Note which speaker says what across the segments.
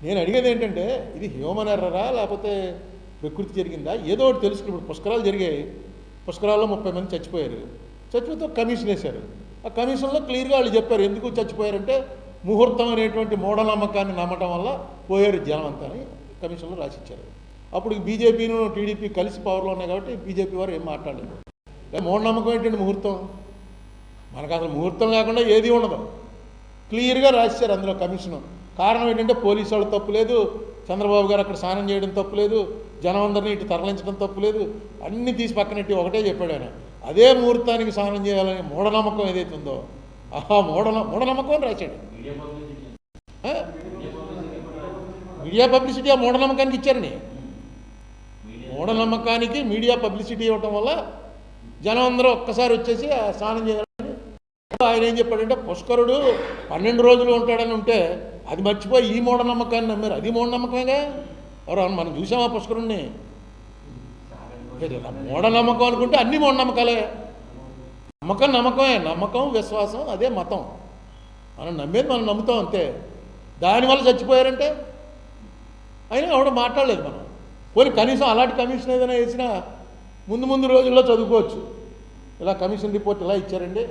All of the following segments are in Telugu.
Speaker 1: నేను అడిగేది ఏంటంటే ఇది హ్యూమన్ ఎర్రరా లేకపోతే ప్రకృతి జరిగిందా ఏదో ఒకటి తెలుసుకుని. ఇప్పుడు పుష్కరాలు జరిగాయి, పుష్కరాల్లో 30 మంది చచ్చిపోయారు. చచ్చిపోతే కమిషన్ వేశారు. ఆ కమిషన్లో క్లియర్గా వాళ్ళు చెప్పారు ఎందుకు చచ్చిపోయారంటే ముహూర్తం అనేటువంటి మూఢనమ్మకాన్ని నమ్మటం వల్ల పోయారు జనం అంతా అని కమిషన్లో రాసిచ్చారు. అప్పుడు బీజేపీను టీడీపీ కలిసి పవర్లో ఉన్నాయి కాబట్టి బీజేపీ వారు ఏం మాట్లాడలేదు. మూఢనమ్మకం ఏంటంటే ముహూర్తం, మనకు అసలు ముహూర్తం లేకుండా ఏది ఉండదు. క్లియర్గా రాశారు అందులో కమిషను. కారణం ఏంటంటే పోలీసు వాళ్ళు తప్పు లేదు, చంద్రబాబు గారు అక్కడ స్నానం చేయడం తప్పు లేదు, జనం అందరినీ ఇటు తరలించడం తప్పు లేదు, అన్నీ తీసి పక్కనెట్టి ఒకటే చెప్పాడు ఆయన. అదే ముహూర్తానికి స్నానం చేయాలని మూఢనమ్మకం ఏదైతే ఉందో ఆ మూఢనమ్మకం రాశాడు. మీడియా పబ్లిసిటీ ఆ మూఢనమ్మకానికి ఇచ్చారని. మూఢనమ్మకానికి మీడియా పబ్లిసిటీ ఇవ్వటం వల్ల జనం అందరూ ఒక్కసారి వచ్చేసి స్నానం చేయాలని. ఆయన ఏం చెప్పాడంటే పుష్కరుడు 12 రోజులు ఉంటాడని ఉంటే అది మర్చిపోయి ఈ మూఢనమ్మకాన్ని నమ్మారు. అది మూఢనమ్మకమేగా. ఎవరు మనం చూసామా పుష్కరుణ్ణి? మూఢనమ్మకం అనుకుంటే అన్ని మూఢనమ్మకాలే. నమ్మకమే, నమ్మకం విశ్వాసం అదే మతం. మనం నమ్మేది మనం నమ్ముతాం అంతే. దానివల్ల చచ్చిపోయారంటే అయినా ఎవడ మాట్లాడలేదు మనం. పోనీ కనీసం అలాంటి కమిషన్ ఏదైనా వేసినా ముందు రోజుల్లో చదువుకోవచ్చు. ఇలా కమిషన్ రిపోర్ట్ ఇలా ఇచ్చారండి,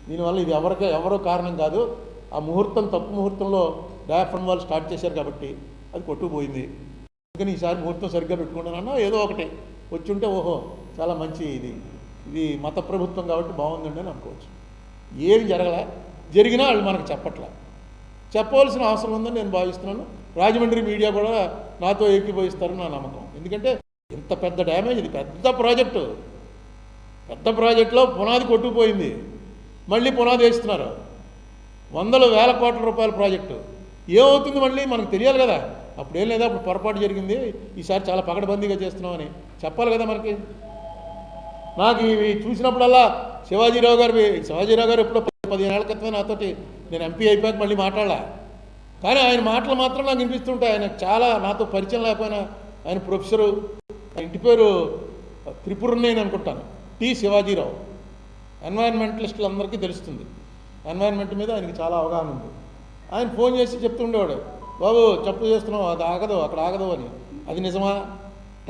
Speaker 1: దీనివల్ల ఇది ఎవరో కారణం కాదు, ఆ ముహూర్తం తప్పు ముహూర్తంలో డయాఫ్రమ్ వాళ్ళు స్టార్ట్ చేశారు కాబట్టి అది కొట్టుకుపోయింది. అందుకని ఈసారి ముహూర్తం సరిగ్గా పెట్టుకుంటానన్నా ఏదో ఒకటి వచ్చుంటే ఓహో చాలా మంచి ఇది మత ప్రభుత్వం కాబట్టి బాగుందండి అని అనుకోవచ్చు. ఏమి జరిగినా వాళ్ళు మనకు చెప్పవలసిన అవసరం ఉందని నేను భావిస్తున్నాను. రాజమండ్రి మీడియా కూడా నాతో ఏకీభవిస్తారని నా నమ్మకం. ఎందుకంటే ఇంత పెద్ద డ్యామేజ్, ఇది పెద్ద ప్రాజెక్టులో పునాది కొట్టుకుపోయింది, మళ్ళీ పునాది వేస్తున్నారు. 100,000 కోట్ల రూపాయల ప్రాజెక్టు ఏమవుతుంది మళ్ళీ మనకు తెలియాలి కదా. అప్పుడేం లేదా, అప్పుడు పొరపాటు జరిగింది, ఈసారి చాలా పకడ్బందీగా చేస్తున్నామని చెప్పాలి కదా మనకి. నాకు ఇవి చూసినప్పుడల్లా శివాజీరావు గారు ఎప్పుడో 15 ఏళ్ల క్రితమే నాతోటి, నేను ఎంపీ అయిపోయాక మళ్ళీ మాట్లాడాల, కానీ ఆయన మాటలు మాత్రం నాకు వినిపిస్తుంటాయి. ఆయన చాలా నాతో పరిచయం లేకపోయినా ఆయన ప్రొఫెసరు, ఇంటి పేరు త్రిపురనేని అనుకుంటాను, టి శివాజీరావు. ఎన్వైరన్మెంటలిస్టులు అందరికీ తెలుస్తుంది, ఎన్వైరన్మెంట్ మీద ఆయనకి చాలా అవగాహన ఉంది. ఆయన ఫోన్ చేసి చెప్తుండేవాడు, బాబు చెప్పు చేస్తున్నావు, అది ఆగదు, అక్కడ ఆగదు అని. అది నిజమా?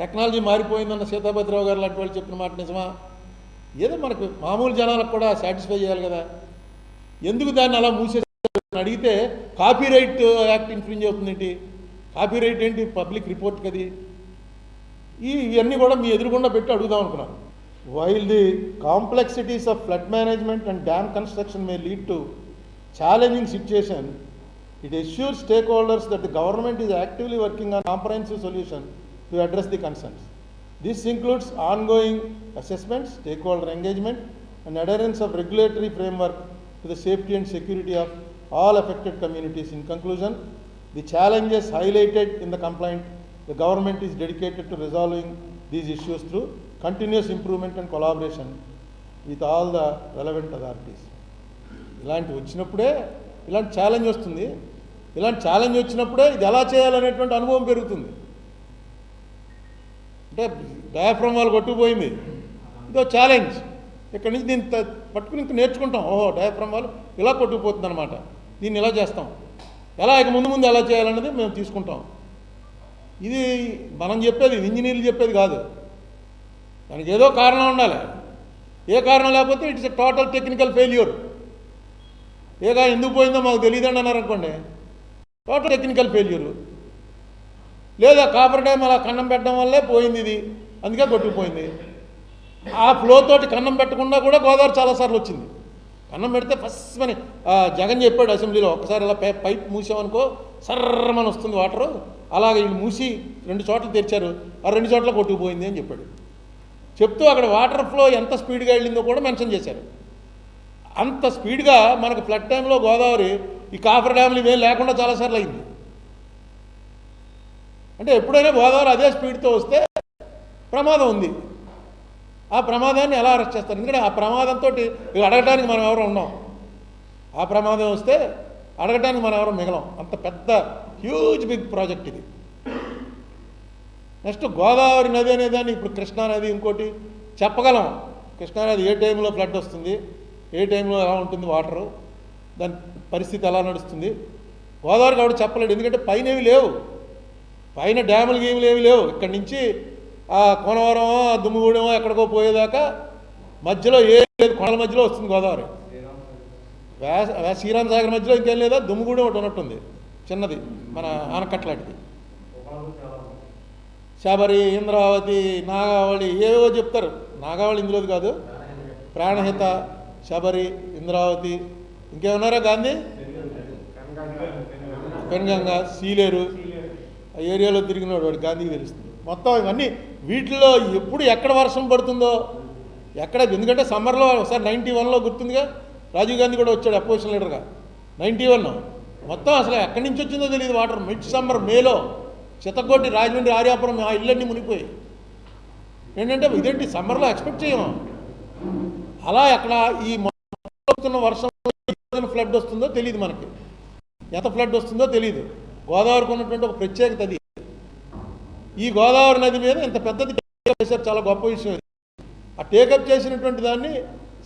Speaker 1: టెక్నాలజీ మారిపోయిందన్న సీతాభద్రరావు గారు లాంటి వాళ్ళు చెప్పిన మాట నిజమా? ఏదో మనకు మామూలు జనాలకు కూడా సాటిస్ఫై చేయాలి కదా. ఎందుకు దాన్ని అలా మూసేసి అడిగితే కాపీరైట్ యాక్ట్ ఇన్ఫ్రింజ్ అవుతుందేంటి? కాపీరైట్ ఏంటి? పబ్లిక్ రిపోర్ట్ కది. ఇవన్నీ కూడా మీ ఎదురుగుండా పెట్టి అడుగుదాం అనుకున్నాను. While the complexities of flood management and dam construction may lead to challenging situation, it assures stakeholders that the government is actively working on comprehensive solution to address the concerns. This includes ongoing assessments, stakeholder engagement, and adherence of regulatory framework to the safety and security of all affected communities. In conclusion, the challenges highlighted in the complaint, the government is dedicated to resolving these issues through continuous improvement and collaboration with all the relevant authorities. ఇలాంటి ఛాలెంజ్ వస్తుంది. ఇలాంటి ఛాలెంజ్ వచ్చినప్పుడే ఇది ఎలా చేయాలనేటువంటి అనుభవం పెరుగుతుంది. అంటే డయాఫ్రమ్ వాళ్ళు కొట్టుకుపోయింది, ఇదో ఛాలెంజ్. ఇక్కడ నుంచి దీన్ని పట్టుకుని ఇంక నేర్చుకుంటాం. ఓహో డయాఫ్రమ్ వాళ్ళు ఇలా కొట్టుకుపోతుంది అనమాట, దీన్ని ఇలా చేస్తాం, ఎలా ఇక ముందు ఎలా చేయాలన్నది మేము తీసుకుంటాం. ఇది మనం చెప్పేది, ఇంజనీర్లు చెప్పేది కాదు. దానికి ఏదో కారణం ఉండాలి. ఏ కారణం లేకపోతే it's a total technical failure. ఎందుకు పోయిందో మాకు తెలియదండి అన్నారనుకోండి, టోటల్ టెక్నికల్ ఫెయిల్యూరు. లేదా కాపర్ డ్యామ్ అలా కన్నం పెట్టడం వల్లే పోయింది ఇది, అందుకే కొట్టుకుపోయింది. ఆ ఫ్లో తోటి కన్నం పెట్టకుండా కూడా గోదావరి చాలాసార్లు వచ్చింది. కన్నం పెడితే ఫస్ట్ అని జగన్ చెప్పాడు అసెంబ్లీలో, ఒకసారి ఇలా పైప్ మూసామనుకో సర్రమని వస్తుంది వాటరు, అలాగే వీళ్ళు మూసి 2 చోట్ల తెరిచారు, ఆ 2 చోట్ల కొట్టుకుపోయింది అని చెప్పాడు. చెప్తూ అక్కడ వాటర్ ఫ్లో ఎంత స్పీడ్గా వెళ్ళిందో కూడా మెన్షన్ చేశారు. అంత స్పీడ్గా మనకు ఫ్లడ్ టైంలో గోదావరి ఈ కాఫర్ డ్యామ్లు ఇవేం లేకుండా చాలాసార్లు అయింది. అంటే ఎప్పుడైనా గోదావరి అదే స్పీడ్తో వస్తే ప్రమాదం ఉంది. ఆ ప్రమాదాన్ని ఎలా అరెస్ట్ చేస్తారు? ఎందుకంటే ఆ ప్రమాదంతో అడగటానికి మనం ఎవరు ఉన్నాం. ఆ ప్రమాదం వస్తే అడగటానికి మనం ఎవరు మిగలం. అంత పెద్ద హ్యూజ్ బిగ్ ప్రాజెక్ట్ ఇది. నెక్స్ట్ గోదావరి నది అనేదాన్ని ఇప్పుడు కృష్ణానది ఇంకోటి చెప్పగలం. కృష్ణానది ఏ టైంలో ఫ్లడ్ వస్తుంది, ఏ టైంలో ఎలా ఉంటుంది వాటరు, దాని పరిస్థితి ఎలా నడుస్తుంది గోదావరికి ఆవిడ చెప్పలేడు, ఎందుకంటే పైన ఏమి లేవు, పైన డ్యాములు గేములు ఏమి లేవు. ఇక్కడి నుంచి ఆ కోనవరం దుమ్ముగూడెం ఎక్కడికో పోయేదాకా మధ్యలో ఏం లేదు, కొండల మధ్యలో వస్తుంది గోదావరి. శ్రీరామ్ సాగర్ మధ్యలో ఇంకేం లేదా, దుమ్ముగూడెం ఒకటి ఉన్నట్టుంది చిన్నది, మన ఆనకట్లాంటిది. శబరి, ఇంద్రావతి, నాగావళి ఏవో చెప్తారు. నాగావళి ఇందులోది కాదు, ప్రాణహిత, శబరి, ఇంద్రావతి, ఇంకేమన్నారా గాంధీ, పెన్గంగా, సీలేరు, ఆ ఏరియాలో తిరిగినాడు వాడు, గాంధీకి తెలుస్తుంది మొత్తం ఇవన్నీ. వీటిలో ఎప్పుడు ఎక్కడ వర్షం పడుతుందో ఎక్కడ, ఎందుకంటే సమ్మర్లో ఒకసారి 91లో గుర్తుందిగా, రాజీవ్ గాంధీ కూడా వచ్చాడు అపోజిషన్ లీడర్గా 91. మొత్తం అసలు ఎక్కడి నుంచి వచ్చిందో తెలియదు వాటర్. మిడ్ సమ్మర్ మేలో చిత్తకోటి, రాజమండ్రి, ఆర్యాపురం ఆ ఇళ్ళన్నీ మునిగిపోయి. ఏంటంటే ఇదేంటి సమ్మర్లో ఎక్స్పెక్ట్ చేయము. అలా అక్కడ ఈ వస్తున్న వర్షం ఫ్లడ్ వస్తుందో తెలియదు మనకి, ఎంత ఫ్లడ్ వస్తుందో తెలియదు. గోదావరికి ఉన్నటువంటి ఒక ప్రత్యేకత అది. ఈ గోదావరి నది మీద ఇంత పెద్దది చేశారు, చాలా గొప్ప విషయం. ఆ టేకప్ చేసినటువంటి దాన్ని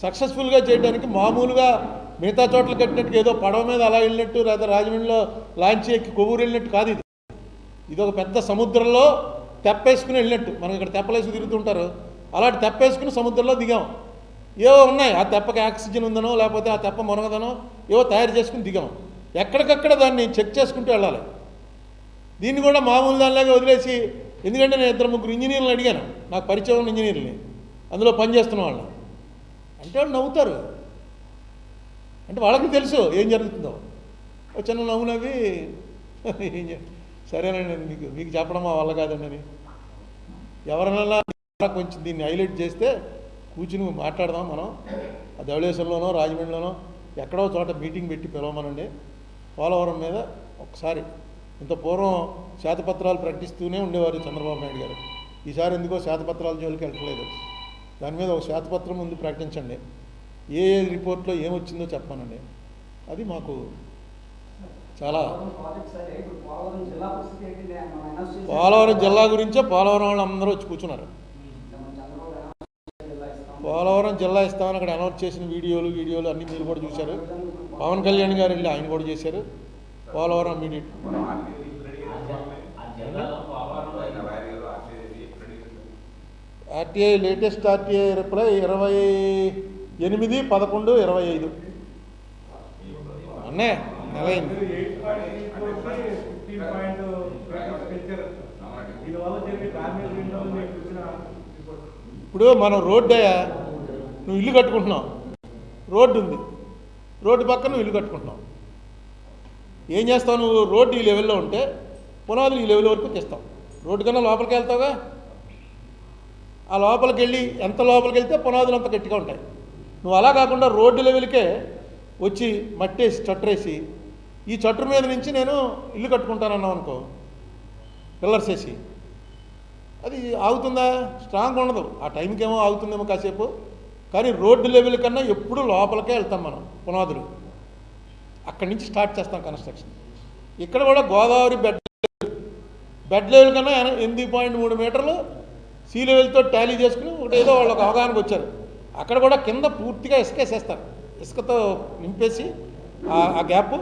Speaker 1: సక్సెస్ఫుల్గా చేయడానికి మామూలుగా మిగతా చోట్ల కట్టినట్టు ఏదో పడవ మీద అలా వెళ్ళినట్టు, లేదా రాజమండ్రిలో లాంచ్ ఎక్కి కొవ్వూరు వెళ్ళినట్టు కాదు. ఇది ఒక పెద్ద సముద్రంలో తెప్పేసుకుని వెళ్ళినట్టు. మనకి ఇక్కడ తెప్పలేసి తిరుగుతుంటారు, అలాంటి తెప్పేసుకుని సముద్రంలో దిగాం. ఏవో ఉన్నాయి, ఆ తెప్పకి ఆక్సిజన్ ఉందనో లేకపోతే ఆ తెప్ప మునగదనో ఏవో తయారు చేసుకుని దిగాం. ఎక్కడికక్కడ దాన్ని చెక్ చేసుకుంటూ వెళ్ళాలి. దీన్ని కూడా మామూలు దానిలాగా వదిలేసి, ఎందుకంటే నేను 2-3 ఇంజనీర్లను అడిగాను, నాకు పరిచయం ఉన్న ఇంజనీర్ని, అందులో పనిచేస్తున్న వాళ్ళని. అంటే వాళ్ళు నవ్వుతారు, అంటే వాళ్ళకి తెలుసు ఏం జరుగుతుందో. చిన్న నవ్వు నవ్వి సరేనండి మీకు చెప్పడం మా వల్ల కాదండి అని. ఎవరినైనా కొంచెం దీన్ని హైలైట్ చేస్తే కూర్చుని మాట్లాడదాం మనం, ఆ ధవళేశ్వరంలోనో రాజమండ్రిలోనో ఎక్కడో చోట మీటింగ్ పెట్టి పిలవమనండి. పోలవరం మీద ఒకసారి, ఇంత పూర్వం శ్వేతపత్రాలు ప్రకటిస్తూనే ఉండేవారు చంద్రబాబు నాయుడు గారు. ఈసారి ఎందుకో శ్వేతపత్రాల జోలికి వెళ్ళట్లేదు. దాని మీద ఒక శ్వేతపత్రం ముందు ప్రకటించండి, ఏ రిపోర్ట్లో ఏమొచ్చిందో చెప్పానండి. అది మాకు చాలా. పోలవరం జిల్లా గురించే పోలవరం వాళ్ళు అందరూ వచ్చి కూర్చున్నారు. పోలవరం జిల్లా ఇస్తామని అక్కడ అనౌన్స్ చేసిన వీడియోలు అన్నీ మీరు కూడా చూశారు. పవన్ కళ్యాణ్ గారు వెళ్ళి ఆయన కూడా చేశారు. Polavaram immediate RTI latest RTI reply 28/11/25 అన్నే నెలైంది. ఇప్పుడు మనం రోడ్డు, నువ్వు ఇల్లు కట్టుకుంటున్నావు, రోడ్డు ఉంది, రోడ్డు పక్కన నువ్వు ఇల్లు కట్టుకుంటున్నావు. ఏం చేస్తావు నువ్వు? రోడ్డు ఈ లెవెల్లో ఉంటే పునాదులు ఈ లెవెల్ వరకు తెస్తావు. రోడ్డు కన్నా లోపలికి వెళ్తావుగా, ఆ లోపలికి వెళ్ళి ఎంత లోపలికి వెళ్తే పునాదులు అంత గట్టిగా ఉంటాయి. నువ్వు అలా కాకుండా రోడ్డు లెవెల్కే వచ్చి మట్టేసి చట్టరేసి, ఈ చట్టు మీద నుంచి నేను ఇల్లు కట్టుకుంటానన్నావు అనుకో, పిల్లర్స్ వేసి, అది ఆగుతుందా? స్ట్రాంగ్ ఉండదు. ఆ టైంకి ఏమో ఆగుతుందేమో కాసేపు, కానీ రోడ్డు లెవెల్ కన్నా ఎప్పుడు లోపలికే వెళ్తాం మనం. పునాదులు అక్కడి నుంచి స్టార్ట్ చేస్తాం కన్స్ట్రక్షన్. ఇక్కడ కూడా గోదావరి బెడ్ లెవెల్ కన్నా 8.3 మీటర్లు సీ లెవెల్తో టాలీ చేసుకుని ఏదో వాళ్ళు ఒక అవగాహనకు వచ్చారు. అక్కడ కూడా కింద పూర్తిగా ఇసుకేసేస్తారు, ఇసుకతో నింపేసి ఆ గ్యాప్,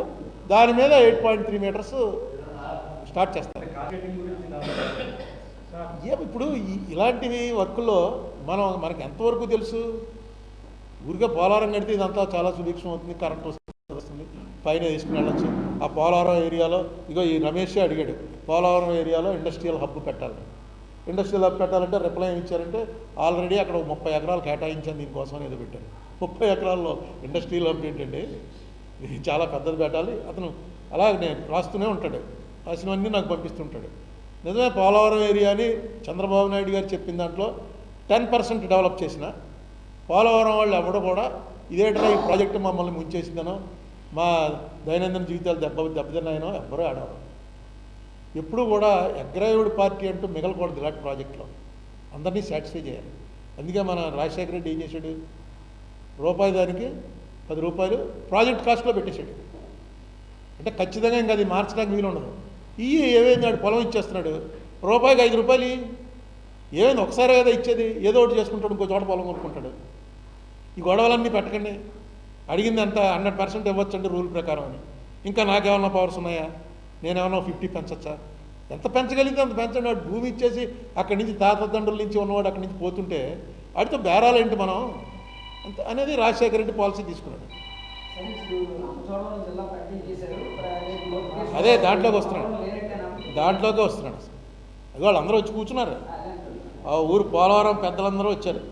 Speaker 1: దాని మీద 8.3 మీటర్స్ స్టార్ట్ చేస్తారు. ఇప్పుడు ఇలాంటివి వర్కుల్లో మనకి ఎంతవరకు తెలుసు? ఊరికే పోలవరం కడితే ఇదంతా చాలా సుభిక్షం అవుతుంది, కరెంట్ వస్తుంది, పైన తీసుకుని వెళ్ళచ్చు. ఆ పోలవరం ఏరియాలో ఇగో ఈ రమేష్ అడిగాడు, పోలవరం ఏరియాలో ఇండస్ట్రియల్ హబ్ పెట్టాలి. ఇండస్ట్రియల్ హబ్ పెట్టాలంటే రిప్లై ఇచ్చారంటే ఆల్రెడీ అక్కడ 30 ఎకరాలు కేటాయించాను దీనికోసం ఏదో పెట్టారు. 30 ఎకరాల్లో ఇండస్ట్రియల్ హబ్ ఏంటంటే ఇది చాలా పెద్దది పెట్టాలి. అతను అలాగే రాస్తూనే ఉంటాడు, రాసినవన్నీ నాకు పంపిస్తుంటాడు. నిజమే, పోలవరం ఏరియాని చంద్రబాబు నాయుడు గారు చెప్పిన దాంట్లో 10% డెవలప్ చేసిన పోలవరం వాళ్ళు ఎవడో కూడా ఇదేటా ఈ ప్రాజెక్టు మమ్మల్ని ముంచేసిందనో మా దైనందిన జీవితాలు దెబ్బతిన్నాయనో ఎవ్వరూ ఆడవారు. ఎప్పుడు కూడా అగ్రాయుడు పార్టీ అంటూ మిగలకూడదు ఇలాంటి ప్రాజెక్టులో, అందరినీ సాటిస్ఫై చేయాలి. అందుకే మన రాజశేఖర రెడ్డి ఏం చేశాడు, రూపాయి దానికి 10 రూపాయలు ప్రాజెక్ట్ కాస్ట్లో పెట్టేశాడు. అంటే ఖచ్చితంగా ఇంకా అది మార్చడానికి వీలు ఉండదు. ఏమైంది, పొలం ఇచ్చేస్తున్నాడు, రూపాయికి 5 రూపాయలు ఏమైంది, ఒకసారి కదా ఇచ్చేది, ఏదో ఒకటి చేసుకుంటాడు, ఇంకో చోట పొలం కొనుక్కుంటాడు. ఈ గొడవలన్నీ పెట్టకండి. అడిగింది అంత 100% ఇవ్వచ్చండి రూల్ ప్రకారం అని. ఇంకా నాకేమన్నా పవర్స్ ఉన్నాయా, నేనేమన్నా 50 పెంచచ్చా? ఎంత పెంచగలిగితే అంత పెంచండి. వాడు భూమి ఇచ్చేసి అక్కడి నుంచి తాతతండ్రుల నుంచి ఉన్నవాడు అక్కడి నుంచి పోతుంటే వాడితో బేరాలేంటి మనం అంత అనేది రాజశేఖర రెడ్డి పాలసీ తీసుకున్నాడు. అదే దాంట్లోకి వస్తున్నాడు అది వాళ్ళందరూ వచ్చి కూర్చున్నారు. ఆ ఊరు పోలవరం పెద్దలందరూ వచ్చారు.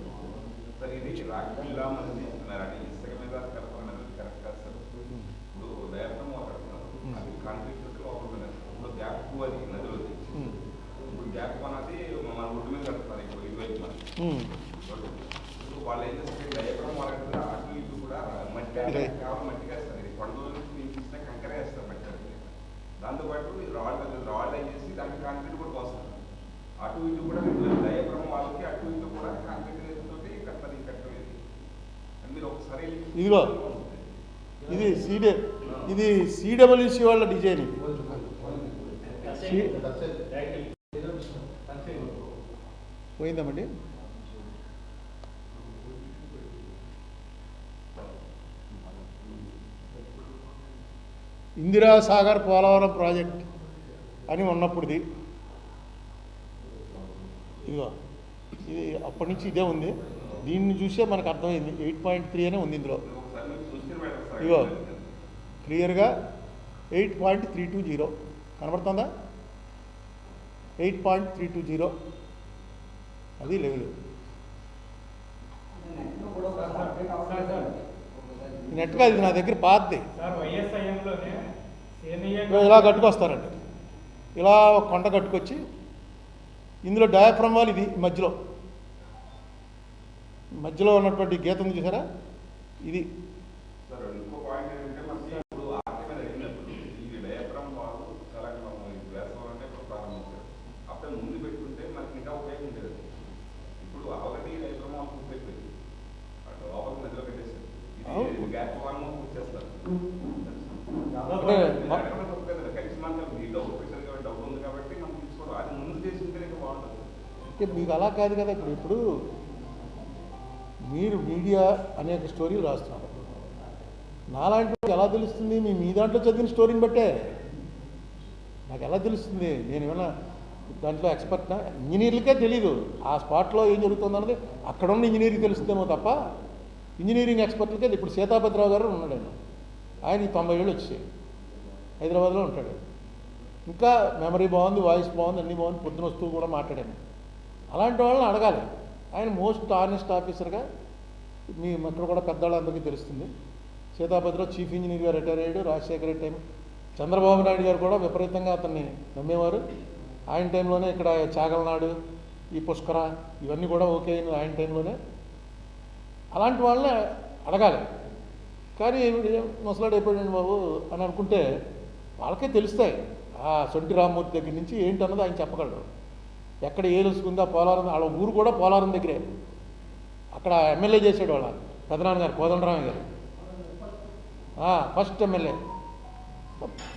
Speaker 2: వాళ్ళు ఏం చేస్తే డయాగ్రామ్ వాళ్ళకి అటు ఇటు కూడా మట్టి కావాలి మట్టి వేస్తారు. ఇది కొండల నుంచి నేను చూసిన కంకర వేస్తారు మట్టి. దాంతోపాటు రాళ్ళు వేసి దానికి కాంక్రీట్ కూడా పోస్తారు. అటు ఇటు కూడా డయాగ్రామ్ వాళ్ళకి అటు ఇటు కూడా కాంక్రీట్ తోటి కట్టది కట్టలేదు. మీరు ఒకసారి
Speaker 1: ఇదిగో ఇది సిడబ్ల్యూసి వాళ్ళ డిజైన్. పోయిందామండి. ఇందిరా సాగర్ పోలవరం ప్రాజెక్ట్ అని ఉన్నప్పుడుది ఇదిగో ఇది అప్పటి నుంచి ఇదే ఉంది. దీన్ని చూసే మనకు అర్థమైంది 8.3 అనే ఉంది ఇందులో. ఇదిగో క్లియర్గా 8.320 కనబడుతుందా? 8.320 అది లెవెల్. నెట్గా ఇది నా దగ్గర పాతది. ఇలా కట్టుకొస్తారండి. ఇలా ఒక కొండ కట్టుకొచ్చి ఇందులో డయాఫ్రమ్ వాల్ ఇది మధ్యలో ఉన్నటువంటి గీత ఉంది చూసారా, ఇది మీకు అలా కాదు కదా. ఇప్పుడు మీరు మీడియా అనేక స్టోరీలు రాస్తున్నారు. నాలాంటి ఎలా తెలుస్తుంది? మీ దాంట్లో చదివిన స్టోరీని బట్టే నాకు ఎలా తెలుస్తుంది? నేను ఏమైనా దాంట్లో ఎక్స్పర్ట్నా? ఇంజనీర్లకే తెలీదు ఆ స్పాట్లో ఏం జరుగుతుందన్నది అక్కడ ఉన్న ఇంజనీర్కి తెలుస్తుందేమో తప్ప ఇంజనీరింగ్ ఎక్స్పర్ట్లకే. ఇప్పుడు సీతాపతిరావు గారు ఉన్నాడు, ఆయనకి 90 ఏళ్ళు వచ్చాయి, హైదరాబాద్లో ఉంటాడు. ఇంకా మెమరీ బాగుంది, వాయిస్ బాగుంది, అన్నీ బాగుంది, పొద్దున వస్తూ కూడా మాట్లాడాను. అలాంటి వాళ్ళని అడగాలి. ఆయన మోస్ట్ ఆనెస్ట్ ఆఫీసర్గా మీ అక్కడ కూడా పెద్దవాళ్ళందరికీ తెలుస్తుంది. సీతాపతిరావు చీఫ్ ఇంజనీర్గా రిటైర్ అయ్యాడు. రాజశేఖర రెడ్డి టైం చంద్రబాబు నాయుడు గారు కూడా విపరీతంగా అతన్ని నమ్మేవారు. ఆయన టైంలోనే ఇక్కడ చాగలనాడు, ఈ పుష్కర ఇవన్నీ కూడా ఓకే అయినది ఆయన టైంలోనే. అలాంటి వాళ్ళని అడగాలి. కానీ ముసలాడు అయిపోయాడు బాబు అని అనుకుంటే వాళ్ళకే తెలుస్తాయి. ఆ సొంటి రామ్మూర్తి దగ్గర నుంచి ఏంటన్నది ఆయన చెప్పగలడు. ఎక్కడ ఏలుసుకుందా పోలవరం, వాళ్ళ ఊరు కూడా పోలవరం దగ్గరే. అక్కడ ఎమ్మెల్యే చేశాడు వాళ్ళ పెదనాన్నగారు కోదండరామయ్య గారు, ఫస్ట్ ఎమ్మెల్యే.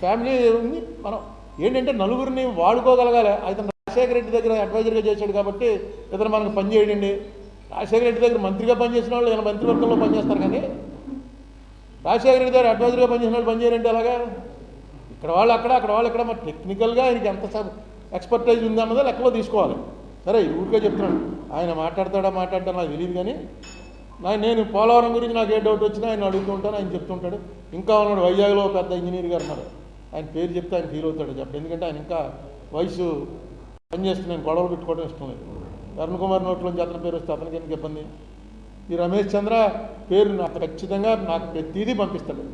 Speaker 1: ఫ్యామిలీ ఉంది. మనం ఏంటంటే నలుగురిని వాడుకోగలగాలి. అతను రాజశేఖర రెడ్డి దగ్గర అడ్వైజర్గా చేశాడు కాబట్టి ఇతను మనకు పని చేయడండి. రాజశేఖర రెడ్డి దగ్గర మంత్రిగా పనిచేసిన వాళ్ళు ఇలా మంత్రివర్గంలో పనిచేస్తారు, కానీ రాజశేఖర రెడ్డి దగ్గర అడ్వైజర్గా పనిచేసిన వాళ్ళు పనిచేయాలంటే అలాగా ఇక్కడ వాళ్ళు అక్కడ వాళ్ళు ఇక్కడ. మరి టెక్నికల్గా ఆయనకి ఎంత ఎక్స్పర్టైజ్ ఉందన్నదో లెక్కలో తీసుకోవాలి. సరే ఊరికే చెప్తున్నాను, ఆయన మాట్లాడతాడా నాకు తెలియదు. కానీ నేను పోలవరం గురించి నాకు ఏ డౌట్ వచ్చినా ఆయన అడుగుతూ ఉంటాను, ఆయన చెప్తుంటాడు. ఇంకా ఉన్నాడు వైజాగ్లో పెద్ద ఇంజనీర్ గారు ఉన్నారు, ఆయన పేరు చెప్తే ఆయన ఫీల్ అవుతాడు చెప్పండి. ఎందుకంటే ఆయన ఇంకా వయసు పనిచేస్తున్నాను, గొడవలు పెట్టుకోవడం ఇష్టం లేదు. అరుణ్ కుమార్ నోట్లోంచి అతని పేరు వస్తే అతనికి ఎందుకు ఇబ్బంది? ఈ రమేష్ చంద్ర పేరు నాకు ఖచ్చితంగా నాకు ప్రతిదీ పంపిస్తాడు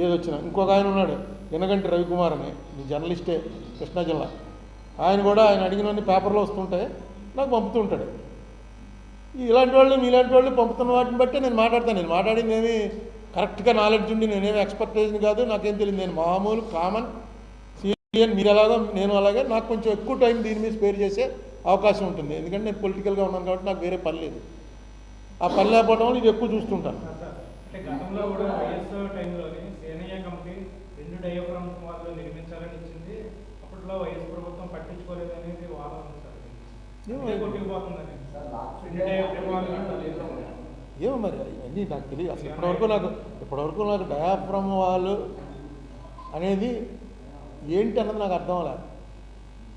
Speaker 1: ఏదొచ్చినా. ఇంకొక ఆయన ఉన్నాడు ఎనగంటి రవికుమార్ అని, ఈ జర్నలిస్టే, కృష్ణా జిల్లా. ఆయన కూడా ఆయన అడిగినవన్నీ పేపర్లో వస్తుంటాయి, నాకు పంపుతూ ఉంటాడు. ఇలాంటి వాళ్ళు మీలాంటి వాళ్ళు పంపుతున్న వాటిని బట్టి నేను మాట్లాడతాను. నేను మాట్లాడింది ఏమి కరెక్ట్గా నాలెడ్జ్ ఉండి నేనేమి ఎక్స్పర్టైజ్ని కాదు, నాకేం తెలియదు. నేను మామూలు కామన్ సివిలియన్, మీరు ఎలాగో నేను అలాగే. నాకు కొంచెం ఎక్కువ టైం దీని మీద స్పేర్ చేసే అవకాశం ఉంటుంది, ఎందుకంటే నేను పొలిటికల్గా ఉన్నాను కాబట్టి నాకు వేరే పని లేదు. ఆ పని లేకపోవడం వల్ల ఇది ఎక్కువ చూస్తుంటాను. ఏమో మరి అవన్నీ నాకు తెలియదు అసలు. ఇప్పటివరకు నాకు డయాఫ్రమ్ వాళ్ళు అనేది ఏంటి అన్నది నాకు అర్థం అలా.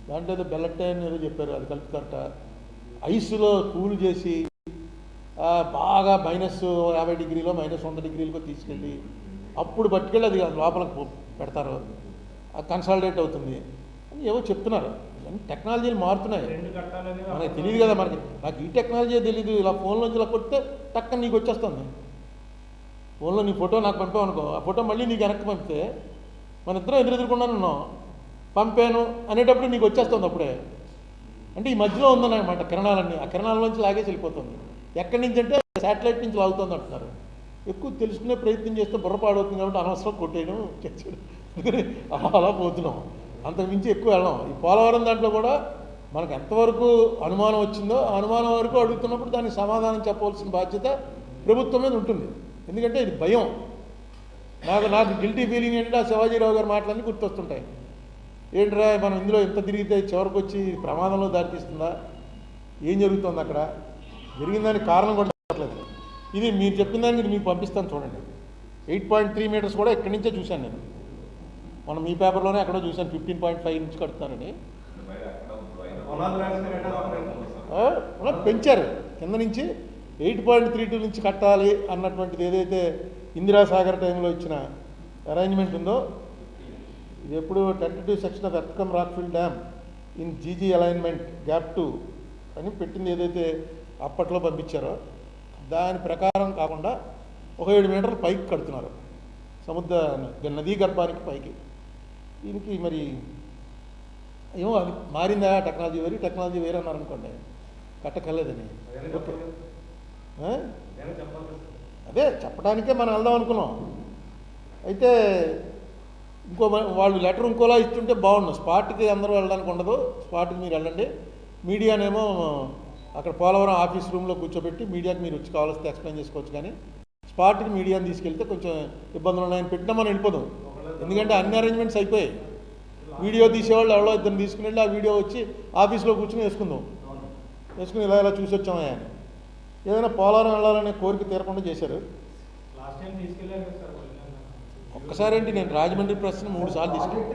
Speaker 1: దాంట్లో ఏదో బెల్లటైన్ ఏదో చెప్పారు, అది కలుపుతారట. ఐస్లో కూల్ చేసి బాగా -50 డిగ్రీలో -100 డిగ్రీలకు తీసుకెళ్ళి అప్పుడు పట్టుకెళ్ళి అది లోపలికి పెడతారు, కన్సాలిడేట్ అవుతుంది అని ఏవో చెప్తున్నారు. ఇవన్నీ టెక్నాలజీలు మారుతున్నాయి, మనకి తెలియదు కదా. నాకు ఈ టెక్నాలజీ తెలియదు. ఇలా ఫోన్లోంచి ఇలా కొడితే టక్కన నీకు వచ్చేస్తుంది. ఫోన్లో నీ ఫోటో నాకు పంపావు అనుకో, ఆ ఫోటో మళ్ళీ నీకు వెనక్కి పంపితే మన ఇద్దరం ఎదురెదురుకున్నాను ఉన్నాం, పంపాను అనేటప్పుడు నీకు వచ్చేస్తుంది అప్పుడే. అంటే ఈ మధ్యలో ఉందన్నమాట కిరణాలన్నీ, ఆ కిరణాలలోంచి లాగేసి వెళ్ళిపోతుంది. ఎక్కడి నుంచి అంటే శాటిలైట్ నుంచి లాగుతుంది అంటున్నారు. ఎక్కువ తెలుసుకునే ప్రయత్నం చేస్తే బుర్రపాడవుతుంది కాబట్టి అనవసరం కొట్టేయడం చేసాడు, అలా పోతున్నాం. అంతకు మించి ఎక్కువ వెళ్ళాం. ఈ పోలవరం దాంట్లో కూడా మనకు ఎంతవరకు అనుమానం వచ్చిందో ఆ అనుమానం వరకు అడుగుతున్నప్పుడు దానికి సమాధానం చెప్పవలసిన బాధ్యత ప్రభుత్వం మీద ఉంటుంది. ఎందుకంటే ఇది భయం. నాకు గిల్టీ ఫీలింగ్ ఏంటంటే ఆ శివాజీరావు గారి మాటలన్నీ గుర్తొస్తుంటాయి. ఏంట్రా మనం ఇందులో ఎంత తిరిగితే చివరికి వచ్చి ప్రమాదంలో దారితీస్తుందా, ఏం జరుగుతుంది అక్కడ, జరిగిన దానికి కారణం కూడా చెప్పలేదు. ఇది మీరు చెప్పిన దానికి మీకు పంపిస్తాను చూడండి. 8.3 మీటర్స్ కూడా ఇక్కడి నుంచే చూశాను నేను. మనం మీ పేపర్లోనే ఎక్కడో చూశాను 15.5 నుంచి కడుతున్నారని. పెంచారు కింద నుంచి 8.32 నుంచి కట్టాలి అన్నటువంటిది ఏదైతే ఇందిరాసాగర్ టైంలో ఇచ్చిన అరేంజ్మెంట్ ఉందో, ఇది ఎప్పుడు tentative section of ఎర్త్కమ్ rockfill dam in GG alignment gap 2 అని పెట్టింది ఏదైతే అప్పట్లో పంపించారో దాని ప్రకారం కాకుండా 7 మీటర్లు పైకి కడుతున్నారు, సముద్ర నదీ గర్భానికి పైకి. దీనికి మరి ఏమో అది మారిందా, టెక్నాలజీ వేరే అన్నారు అనుకోండి, కట్టకలేదని. ఓకే, అదే చెప్పడానికే మనం వెళ్దాం అనుకున్నాం. అయితే వాళ్ళు లెటర్ ఇంకోలా ఇస్తుంటే బాగుండు. స్పాట్కి అందరూ వెళ్ళడానికి ఉండదు, స్పాట్కి మీరు వెళ్ళండి. మీడియానేమో అక్కడ పోలవరం ఆఫీస్ రూమ్లో కూర్చోబెట్టి మీడియాకి మీరు వచ్చి కావాల్సి ఎక్స్ప్లెయిన్ చేసుకోవచ్చు. కానీ స్పాట్కి మీడియాని తీసుకెళ్తే కొంచెం ఇబ్బందులు ఉన్నాయని పెట్టినా మనం వెళ్ళిపోదాం. ఎందుకంటే అన్ని అరేంజ్మెంట్స్ అయిపోయాయి. వీడియో తీసేవాళ్ళు ఎవరో ఇద్దరు తీసుకుని వెళ్ళి ఆ వీడియో వచ్చి ఆఫీస్లో కూర్చుని వేసుకుని ఇలా చూసి వచ్చామయ్యా అని. ఏదైనా పోలవరం వెళ్ళాలనే కోరిక తీరకుండా చేశారు. ఒక్కసారి ఏంటి, నేను రాజమండ్రి ప్రెస్ని 3 సార్లు తీసుకెళ్ళాను.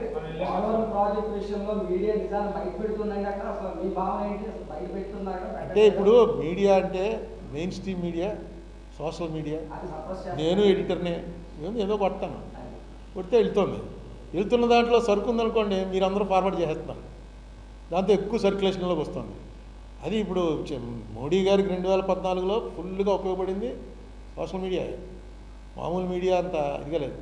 Speaker 1: అంటే ఇప్పుడు మీడియా అంటే main stream media, social media, నేను ఎడిటర్నే, ఏదో కొడతాను, కొడితే వెళ్తున్న దాంట్లో సరుకు ఉందనుకోండి మీరందరూ ఫార్వర్డ్ చేసేస్తున్నారు, దాంతో ఎక్కువ సర్క్యులేషన్లోకి వస్తుంది. అది ఇప్పుడు మోడీ గారికి 2014లో ఫుల్గా ఉపయోగపడింది సోషల్ మీడియా. మామూలు మీడియా అంత ఇదిగా లేదు.